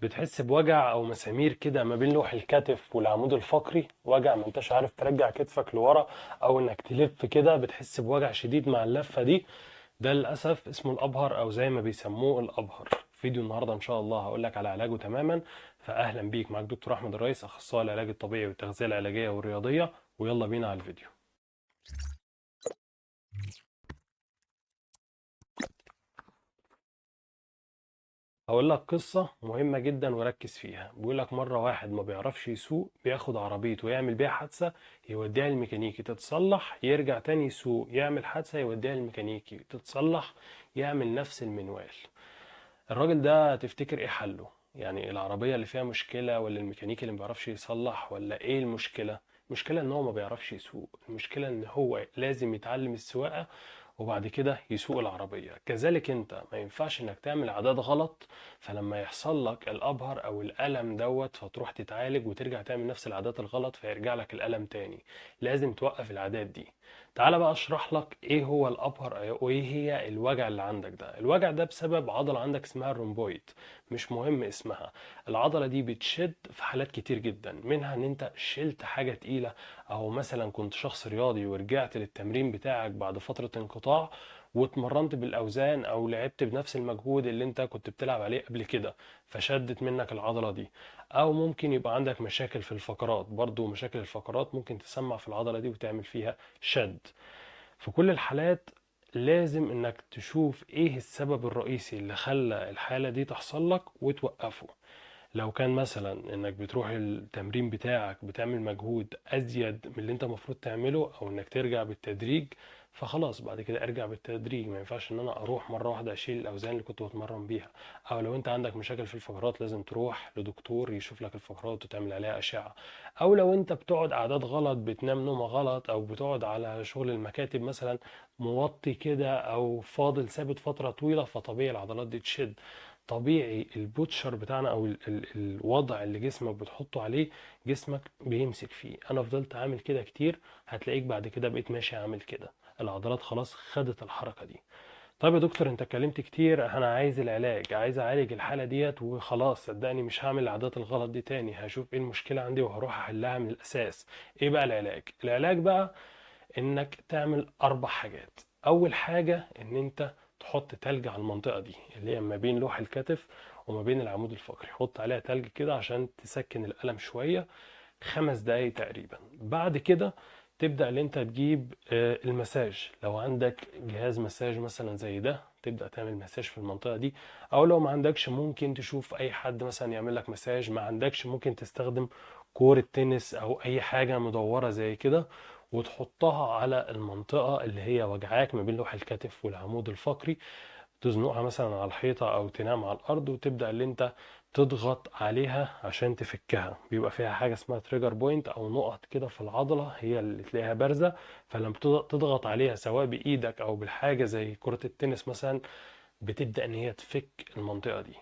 بتحس بوجع او مسامير كده ما بين لوح الكتف والعمود الفقري، وجع ما انتش عارف ترجع كتفك لورا او انك تلف كده، بتحس بوجع شديد مع اللفة دي. ده للاسف اسمه الابهر او زي ما بيسموه الابهر. فيديو النهارده ان شاء الله هقول لك على علاجه تماما. فاهلا بيك، معاك دكتور احمد الرئيس، اخصائي العلاج الطبيعي والتغذية العلاجية والرياضية، ويلا بينا على الفيديو. هقول لك قصة مهمة جدا وركز فيها. بيقول لك مرة واحد ما بيعرفش يسوق بياخد عربيته ويعمل بيها حادثة، يوديها الميكانيكي تتصلح، يرجع تاني يسوق يعمل حادثة، يوديها الميكانيكي تتصلح، يعمل نفس المنوال. الراجل ده تفتكر ايه حله؟ يعني العربية اللي فيها مشكلة، ولا الميكانيكي اللي ما بيعرفش يصلح، ولا ايه المشكلة؟ المشكلة ان هو ما بيعرفش يسوق، المشكلة ان هو لازم يتعلم السواقة وبعد كده يسوق العربية. كذلك انت ما ينفعش انك تعمل عادات غلط، فلما يحصل لك الابهر او الالم دوت فتروح تتعالج وترجع تعمل نفس العادات الغلط فيرجع لك الالم تاني. لازم توقف العادات دي. تعال بقى اشرح لك ايه هو الابهر وايه هي الوجع اللي عندك ده. الوجع ده بسبب عضلة عندك اسمها الرومبويد، مش مهم اسمها. العضلة دي بتشد في حالات كتير جدا، منها ان انت شلت حاجة تقيلة، او مثلا كنت شخص رياضي ورجعت للتمرين بتاعك بعد فترة انقطاع واتمرنت بالاوزان او لعبت بنفس المجهود اللي انت كنت بتلعب عليه قبل كده، فشدت منك العضلة دي. او ممكن يبقى عندك مشاكل في الفقرات، برضو مشاكل الفقرات ممكن تسمع في العضلة دي وتعمل فيها شد. في كل الحالات لازم انك تشوف ايه السبب الرئيسي اللي خلى الحالة دي تحصل لك وتوقفه. لو كان مثلا انك بتروح التمرين بتاعك بتعمل مجهود ازيد من اللي انت المفروض تعمله، او انك ترجع بالتدريج، فخلاص بعد كده ارجع بالتدريج. ما ينفعش ان انا اروح مره واحده اشيل الاوزان اللي كنت بتمرن بيها. او لو انت عندك مشاكل في الفقرات لازم تروح لدكتور يشوف لك الفقرات وتعمل عليها اشعه. او لو انت بتقعد قعدات غلط، بتنام نومه غلط، او بتقعد على شغل المكاتب مثلا موطي كده او فاضل ثابت فتره طويله، فطبيعي العضلات دي تشد. طبيعي البوتشر بتاعنا او الوضع اللي جسمك بتحطه عليه جسمك بيمسك فيه. انا فضلت عامل كده كتير، هتلاقيك بعد كده بقيت ماشي عامل كده، العضلات خلاص خدت الحركة دي. طيب يا دكتور انت اتكلمت كتير، انا عايز العلاج، عايز اعالج الحالة ديت وخلاص، صدقني مش هعمل العادات الغلط دي تاني، هشوف ايه المشكلة عندي وهروح احلها من الاساس. ايه بقى العلاج؟ العلاج بقى انك تعمل 4 حاجات. اول حاجة ان انت تحط تلج على المنطقة دي اللي هي ما بين لوح الكتف وما بين العمود الفقري، حط عليها تلج كده عشان تسكن الألم شوية، 5 دقايق تقريبا. بعد كده تبدأ ان انت تجيب المساج. لو عندك جهاز مساج مثلا زي ده تبدأ تعمل مساج في المنطقة دي. او لو ما عندكش ممكن تشوف اي حد مثلا يعمل لك مساج. ما عندكش ممكن تستخدم كورة تنس او اي حاجة مدورة زي كده وتحطها على المنطقة اللي هي وجعاك ما بين لوح الكتف والعمود الفقري، تزنقها مثلا على الحيطة أو تنام على الأرض وتبدأ اللي أنت تضغط عليها عشان تفكها. بيبقى فيها حاجة اسمها تريجر بوينت أو نقط كده في العضلة هي اللي تلاقيها بارزة، فلما تضغط عليها سواء بإيدك أو بالحاجة زي كرة التنس مثلا بتبدأ إن هي تفك المنطقة دي.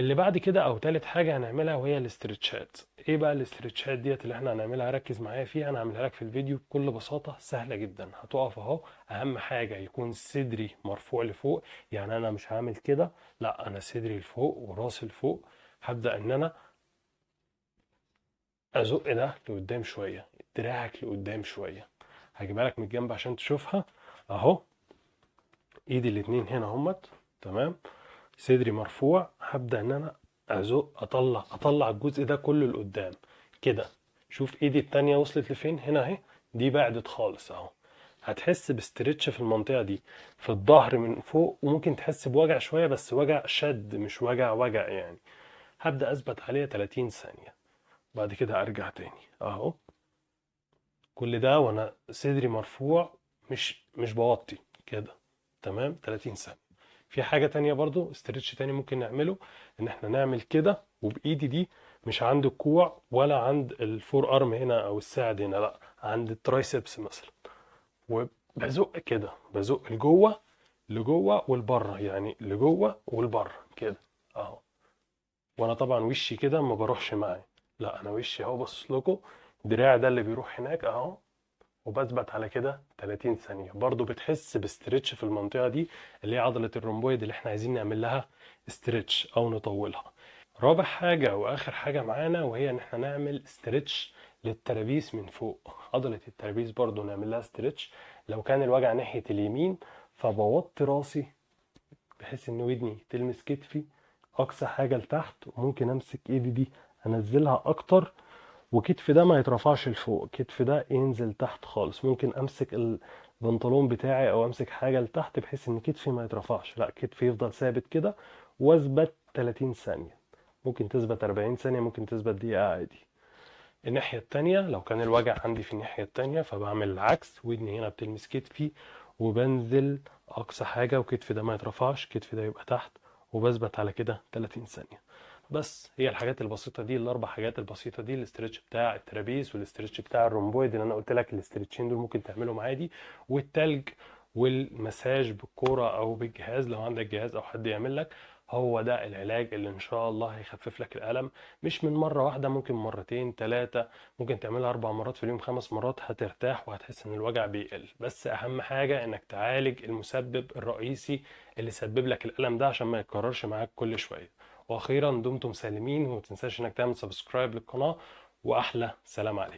اللي بعد كده او تالت حاجه هنعملها وهي الاسترتشات. ايه بقى الاسترتشات ديت اللي احنا هنعملها؟ ركز معايا فيها، انا هعملها لك في الفيديو بكل بساطه، سهله جدا. هتقف اهو، اهم حاجه يكون صدري مرفوع لفوق، يعني انا مش هعمل كده، لا انا صدري لفوق وراسي لفوق. هبدا ان انا ازق ده لقدام شويه، دراعك لقدام شويه. هجيبها لك من الجنب عشان تشوفها اهو. ايدي الاتنين هنا همت، تمام، صدري مرفوع. هبدأ ان انا ازق، اطلع الجزء ده كله لقدام كده. شوف ايدي التانية وصلت لفين، هنا اهي، دي بعدت خالص اهو. هتحس باسترتش في المنطقة دي في الظهر من فوق، وممكن تحس بوجع شوية بس وجع شد مش وجع يعني. هبدأ اثبت عليها 30 ثانية، بعد كده ارجع تاني اهو. كل ده وانا صدري مرفوع، مش بوطي كده، تمام، 30 ثانية. في حاجة تانية برضو، استرتش تاني ممكن نعمله، ان احنا نعمل كده وبايدي دي مش عند الكوع ولا عند الفور ارم هنا او الساعد هنا، لا عند الترايسبس مثلا، وبزق كده، بزق لجوه والبره، يعني لجوه والبره كده اهو. وانا طبعا وشي كده ما بروحش معاه، لا انا وشي اهو بص لكم، دراعي ده اللي بيروح هناك اهو. وبثبت على كده 30 ثانية. برضو بتحس باسترتش في المنطقة دي اللي هي عضلة الرومبويد اللي احنا عايزين نعمل لها استرتش او نطولها. رابع حاجة واخر حاجة معانا وهي ان احنا نعمل استرتش للترابيس من فوق. عضلة الترابيس برضو نعمل لها استرتش. لو كان الوجع ناحية اليمين فبوطي راسي بحيث ان ودني تلمس كتفي اقصى حاجة لتحت، وممكن امسك ايدي دي انزلها اكتر، وكتفي ده ما يترفعش لفوق، كتفي ده ينزل تحت خالص. ممكن امسك البنطلون بتاعي او امسك حاجة لتحت بحيث ان كتفي ما يترفعش، لا كتفي يفضل ثابت كده، واثبت 30 ثانية. ممكن تثبت 40 ثانية، ممكن تثبت دقيقة عادي. الناحية التانية لو كان الوجع عندي في الناحية التانية فبعمل العكس، ودني هنا بتلمس كتفي وبنزل أقصى حاجة، وكتفي ده ما يترفعش، كتفي ده يبقى تحت، وبثبت على كده 30 ثانية. بس هي الحاجات البسيطة دي، الأربع حاجات البسيطة دي، الاسترتش بتاع الترابيس والاسترتش بتاع الرومبويد اللي أنا قلت لك الاسترتشين دول ممكن تعملهم عادي، والتلج والمساج بالكورة أو بالجهاز لو عندك جهاز أو حد يعمل لك. هو ده العلاج اللي إن شاء الله هيخفف لك الألم. مش من مرة واحدة، ممكن مرتين تلاتة، ممكن تعملها 4 مرات في اليوم، 5 مرات، هترتاح وهتحس ان الوجع بيقل. بس اهم حاجة انك تعالج المسبب الرئيسي اللي سبب لك الألم ده عشان ما يتكررش معاك كل شوية. واخيرا دمتم سالمين، ومتنساش انك تعمل سبسكرايب للقناة، واحلى سلام عليكم.